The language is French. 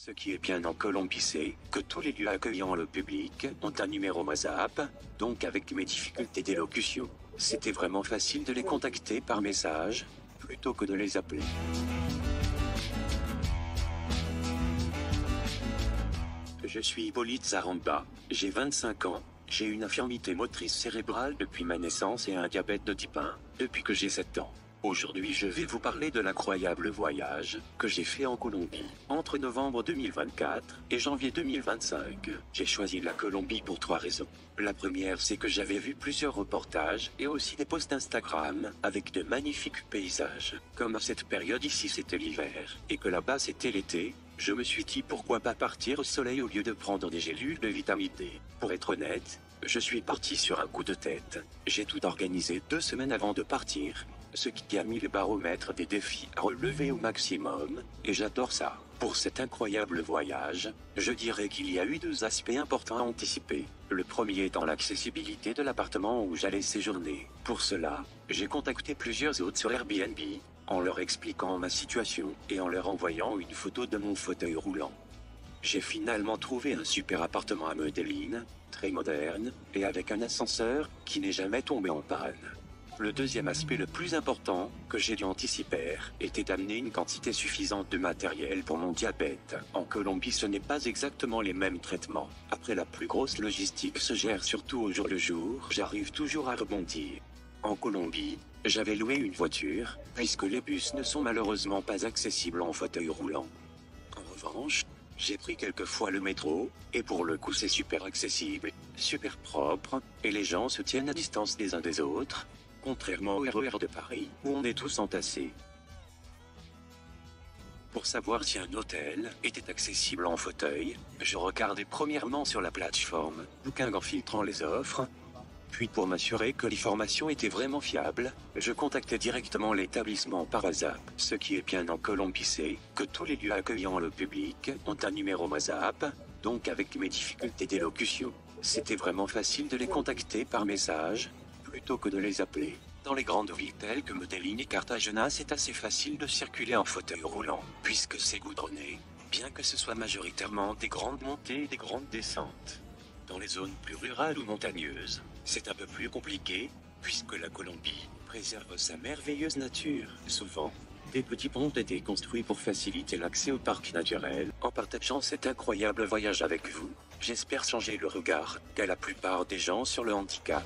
Ce qui est bien en Colombie, c'est que tous les lieux accueillant le public ont un numéro WhatsApp, donc avec mes difficultés d'élocution, c'était vraiment facile de les contacter par message, plutôt que de les appeler. Je suis Hippolyte Zaramba, j'ai 25 ans, j'ai une infirmité motrice cérébrale depuis ma naissance et un diabète de type 1, depuis que j'ai 7 ans. Aujourd'hui je vais vous parler de l'incroyable voyage que j'ai fait en Colombie, entre novembre 2024 et janvier 2025. J'ai choisi la Colombie pour 3 raisons. La première, c'est que j'avais vu plusieurs reportages et aussi des posts Instagram avec de magnifiques paysages. Comme à cette période ici c'était l'hiver et que là-bas c'était l'été, je me suis dit pourquoi pas partir au soleil au lieu de prendre des gélules de vitamine D. Pour être honnête, je suis parti sur un coup de tête. J'ai tout organisé 2 semaines avant de partir, ce qui a mis le baromètre des défis à relever au maximum, et j'adore ça. Pour cet incroyable voyage, je dirais qu'il y a eu 2 aspects importants à anticiper. Le premier étant l'accessibilité de l'appartement où j'allais séjourner. Pour cela, j'ai contacté plusieurs hôtes sur Airbnb, en leur expliquant ma situation et en leur envoyant une photo de mon fauteuil roulant. J'ai finalement trouvé un super appartement à Medellín, très moderne, et avec un ascenseur qui n'est jamais tombé en panne. Le deuxième aspect le plus important que j'ai dû anticiper était d'amener une quantité suffisante de matériel pour mon diabète. En Colombie, ce n'est pas exactement les mêmes traitements. Après, la plus grosse logistique se gère surtout au jour le jour, j'arrive toujours à rebondir. En Colombie, j'avais loué une voiture, puisque les bus ne sont malheureusement pas accessibles en fauteuil roulant. En revanche, j'ai pris quelques fois le métro, et pour le coup c'est super accessible, super propre, et les gens se tiennent à distance des uns des autres, contrairement au RER de Paris, où on est tous entassés. Pour savoir si un hôtel était accessible en fauteuil, je regardais premièrement sur la plateforme Booking en filtrant les offres. Puis pour m'assurer que l'information était vraiment fiable, je contactais directement l'établissement par WhatsApp. Ce qui est bien en Colombie, c'est que tous les lieux accueillant le public ont un numéro WhatsApp, donc avec mes difficultés d'élocution, c'était vraiment facile de les contacter par message, plutôt que de les appeler. Dans les grandes villes telles que Medellín et Cartagena, c'est assez facile de circuler en fauteuil roulant, puisque c'est goudronné, bien que ce soit majoritairement des grandes montées et des grandes descentes. Dans les zones plus rurales ou montagneuses, c'est un peu plus compliqué, puisque la Colombie préserve sa merveilleuse nature. Souvent, des petits ponts ont été construits pour faciliter l'accès au parc naturel. En partageant cet incroyable voyage avec vous, j'espère changer le regard qu'a la plupart des gens sur le handicap.